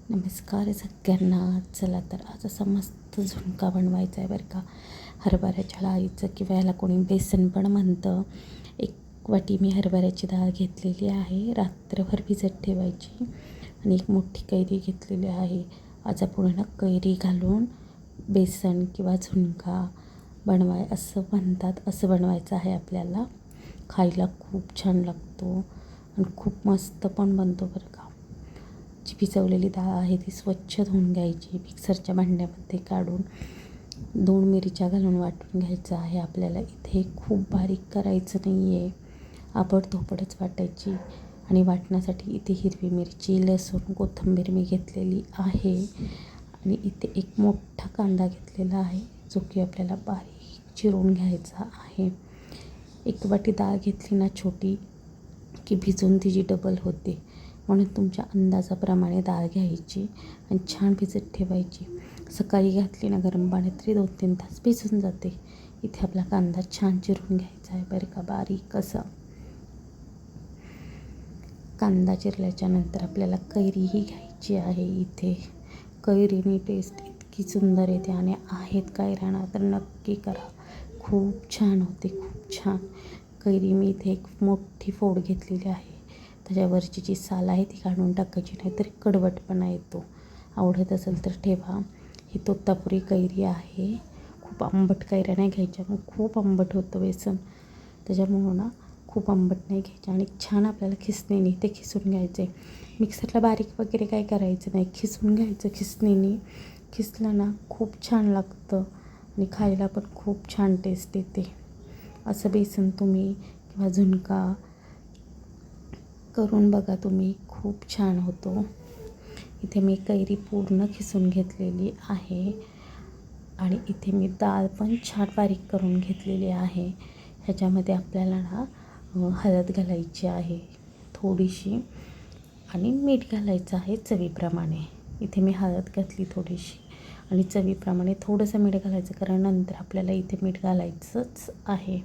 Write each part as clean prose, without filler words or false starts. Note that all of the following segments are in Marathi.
नमस्कार सगळ्यांना. चला तर आज असा मस्त झुणका बनवायचा आहे बरं का. हरभऱ्याच्या डाळीचं किंवा याला कोणी बेसन पण म्हणतं. एक वाटी मी हरभऱ्याची डाळ घेतलेली आहे, रात्रभर भिजत ठेवायची. आणि एक मोठी कैरी घेतलेली आहे. आज आपण ना कैरी घालून बेसन किंवा झुणका असं म्हणतात, असं बनवायचं आहे आपल्याला. खायला खूप छान लागतो आणि खूप मस्त पण बनतो बरं का. जी भिजवलेली डाळ आहे ती स्वच्छ धुवून घ्यायची, मिक्सरच्या भांड्यामध्ये काढून 2 मिरच्या घालून वाटून घ्यायचं आहे आपल्याला. इथे खूप बारीक करायचं नाही आहे, आबडधोबडच वाटायची. आणि वाटण्यासाठी इथे हिरवी मिरची, लसूण, कोथिंबीर मी घेतलेली आहे. आणि इथे एक मोठा कांदा घेतलेला आहे, जो की आपल्याला बारीक चिरून घ्यायचा आहे. 1 वाटी डाळ घेतली ना छोटी, की भिजून तिची डबल होते. म्हणून तुमच्या अंदाजाप्रमाणे डाळ घ्यायची आणि छान भिजत ठेवायची. सकाळी घातली ना गरम पाण्यात तरी 2-3 तास भिजून जाते. इथे आपला कांदा छान चिरून घ्यायचा आहे बरं का, बारीक असा. कांदा चिरल्याच्या नंतर आपल्याला कैरीही घ्यायची आहे. इथे कैरीनी टेस्ट इतकी सुंदर येते आणि आहेत कैऱ्या तर नक्की करा, खूप छान होते, खूप छान. कैरी मी इथे एक मोठी फोड घेतलेली आहे. त्याच्यावरची जी साल आहे ती काढून टाकायची, नाहीतर कडवटपणा येतो. आवडत असेल तर ठेवा. ही तोतापुरी कैरी आहे. खूप आंबट कैऱ्या नाही घ्यायच्या, मग खूप आंबट होतं बेसन. त्याच्यामुळं ना खूप आंबट नाही घ्यायच्या. आणि छान आपल्याला खिसणीने ते खिसून घ्यायचे. मिक्सरला बारीक वगैरे काय करायचं नाही, खिसून घ्यायचं खिसणीने. खिसलं ना खूप छान लागतं आणि खायला पण खूप छान टेस्ट येते. असं बेसन तुम्ही किंवा झुणका करून बघा तुम्ही, खूप छान होतो. इथे मी कैरी पूर्ण खिसून घेतलेली आहे. आणि इथे मी डाळ पण छान बारीक करून घेतलेली आहे. ह्याच्यामध्ये आपल्याला ना हळद घालायची आहे थोडीशी, आणि मीठ घालायचं आहे चवीप्रमाणे. इथे मी हळद घातली थोडीशी आणि चवीप्रमाणे थोडंसं मीठ घालायचं, कारण नंतर आपल्याला इथे मीठ घालायचंच आहे,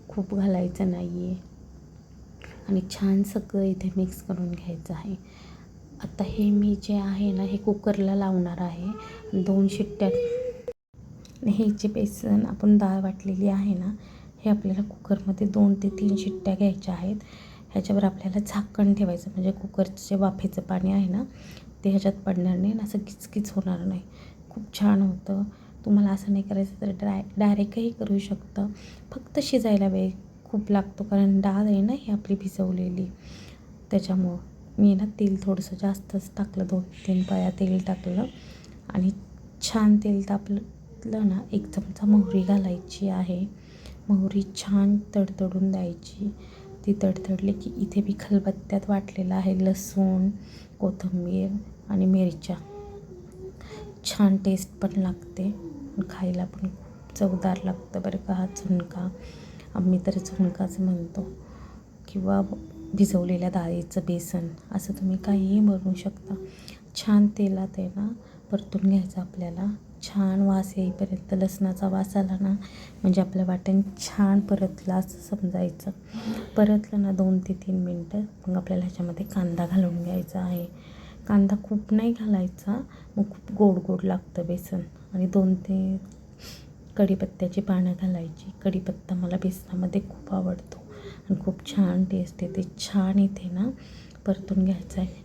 खूप घालायचं नाही आहे. आणि छान सगळं इथे मिक्स करून घ्यायचं आहे. आता हे मी जे आहे ना हे कुकरला लावणार आहे. 2 शिट्ट्या. हे जे बेसन आपण डाळ वाटलेली आहे ना, हे आपल्याला कुकरमध्ये 2 ते 3 शिट्ट्या घ्यायच्या आहेत. ह्याच्यावर आपल्याला झाकण ठेवायचं, म्हणजे कुकरचं जे वाफेचं पाणी आहे ना ते ह्याच्यात पडणार नाही आणि असं किचकिच होणार नाही. खूप छान होतं. तुम्हाला असं नाही करायचं तर डायरेक्टही करू शकता. फक्त शिजायला वेळ खूप लागतो, कारण डाळ आहे ना ही आपली भिजवलेली. त्याच्यामुळं मी ना तेल थोडंसं जास्तच टाकलं, 2-3 पळ्या तेल टाकलं. आणि छान तेल तापलं ना, 1 चमचा मोहरी घालायची आहे. मोहरी छान तडतडून द्यायची. ती तडतडली की इथे मी खलबत्त्यात वाटलेलं आहे लसूण, कोथिंबीर आणि मिरच्या. छान टेस्ट पण लागते, खायला पण खूप चवदार लागतं बरं का हा झुणका. आम्ही तर झुणकाच म्हणतो, किंवा भिजवलेल्या डाळीचं बेसन, असं तुम्ही काहीही बनवू शकता. छान तेलात आहे ना परतून घ्यायचं आपल्याला. छान वास येईपर्यंत, लसणाचा वास आला ना म्हणजे आपलं वाटण छान परतलं असं समजायचं. परतलं ना 2 ते 3 मिनटं, मग आपल्याला ह्याच्यामध्ये कांदा घालून घ्यायचा आहे. कांदा खूप नाही घालायचा, मग खूप गोड गोड लागतं बेसन. आणि 2 ते कढीपत्त्याची पानं घालायची. कढीपत्ता मला बेसनामध्ये खूप आवडतो आणि खूप छान टेस्ट येते. छान इथे ना परतून घ्यायचं आहे.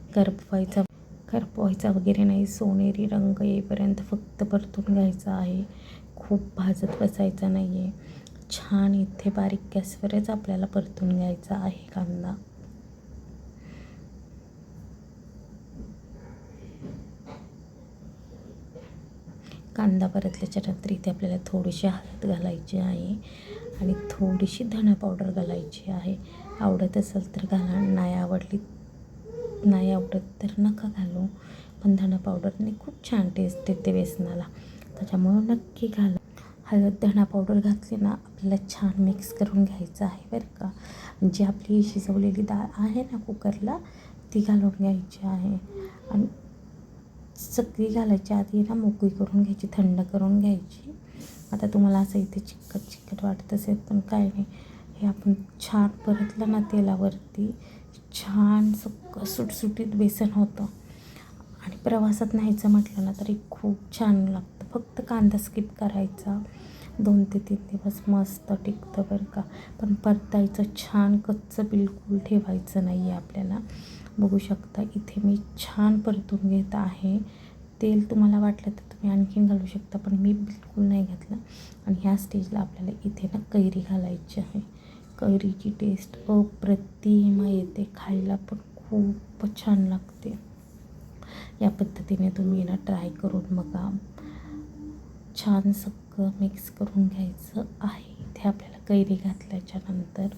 करपवायचा वगैरे नाही, सोनेरी रंग येईपर्यंत फक्त परतून घ्यायचा आहे. खूप भाजत बसायचा नाही आहे. छान इथे बारीक गॅसवरच आपल्याला परतून घ्यायचा आहे कांदा. कांदा परतल्याच्या नंतर इथे आपल्याला थोडीशी हळद घालायची आहे आणि थोडीशी धना पावडर घालायची आहे. आवडत असेल तर घाला, नाही आवडत तर नका घालू. पण धना पावडरने खूप छान टेस्ट येते बेसनाला, त्याच्यामुळं नक्की घाला. हळद धना पावडर घातली ना, आपल्याला छान मिक्स करून घ्यायचं आहे बरं का. जी आपली शिजवलेली डाळ आहे ना कुकरला, ती घालून घ्यायची आहे. आणि सगळी घालायची आधी ना मोकळी करून घ्यायची, थंड करून घ्यायची. आता तुम्हाला असं इथे चिकट चिकट वाटत असेल, पण काय नाही, हे आपण छान परतलं ना तेलावरती, छान सगळं सुटसुटीत बेसन होतं. आणि प्रवासात न्यायचं म्हटलं ना तरी खूप छान लागतं. फक्त कांदा स्किप करायचा. 2 ते 3 दिवस मस्त टिकतं बरं का. पण परतायचं छान, कच्चं बिलकुल ठेवायचं नाही आहे आपल्याला. बघू शकता इथे मी छान परतून घेत आहे. तेल तुम्हाला वाटलं तर तुम्ही आणखीन घालू शकता, पण मी बिलकुल नाही घातलं. आणि ह्या स्टेजला आपल्याला इथे ना कैरी घालायची आहे. कैरीची टेस्ट अप्रतिम येते, खायला पण खूप छान लागते. या पद्धतीने तुम्ही ना ट्राय करून बघा. छान सगळं मिक्स करून घ्यायचं आहे. इथे आपल्याला कैरी घातल्याच्या नंतर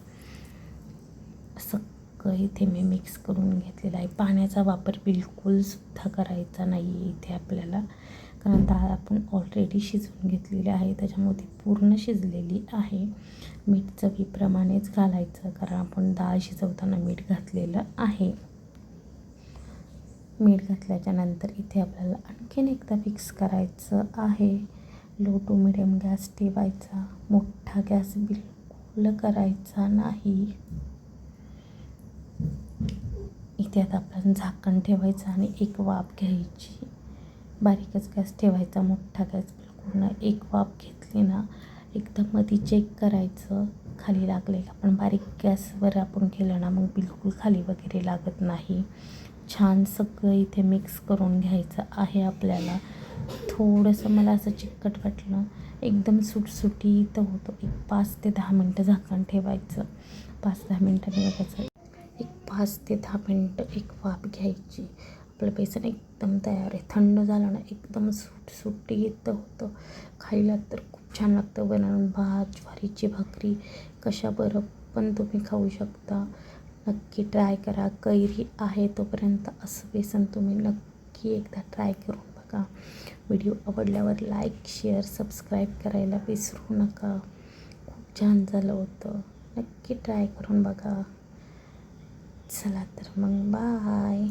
सगळं इथे मी मिक्स करून घेतलेलं आहे. पाण्याचा वापर बिलकुलसुद्धा करायचा नाही आहे इथे आपल्याला, कारण डाळ आपण ऑलरेडी शिजवून घेतलेली आहे, त्याच्यामुळे ती पूर्ण शिजलेली आहे. मीठ चवीप्रमाणेच घालायचं, कारण आपण डाळ शिजवताना मीठ घातलेलं आहे. मीठ घातल्याच्या नंतर इथे आपल्याला आणखीन एकदा मिक्स करायचं आहे. लो टू मिडियम गॅस ठेवायचा, मोठा गॅस बिलकुल करायचा नाही. इथे आता आपण झाकण ठेवायचं आणि एक वाफ घ्यायची. बारीकच गॅस ठेवायचा, मोठा गॅस बिलकुल नाही. एक वाफ घेतली ना, एकदम मध्ये चेक करायचं खाली लागले का. पण बारीक गॅसवर आपण केलं ना मग बिलकुल खाली वगैरे लागत नाही. छान सगळं इथे मिक्स करून घ्यायचं आहे आपल्याला. थोडंसं मला असं चिकट वाटलं, एकदम सुटसुटीत होतं. एक 5 ते 10 मिनटं झाकण ठेवायचं. 5-10 मिनटांनी बघायचं. एक 5 ते 10 मिनटं एक वाफ घ्यायची. आपलं बेसन एकदम तयार आहे. थंड झालं ना एकदम सुटसुटीत होतं. खायला तर खूप छान लागतं. बनवून भात, ज्वारीची भाकरी कशाबरोबर पण तुम्ही खाऊ शकता. नक्की ट्राय करा. कैरी आहे तोपर्यंत असं बेसन तुम्ही नक्की एकदा ट्राय करून बघा. व्हिडिओ आवडल्यावर लाईक, शेअर, सबस्क्राईब करायला विसरू नका. खूप छान झालं होतं. नक्की ट्राय करून बघा. चला तर मग बाय.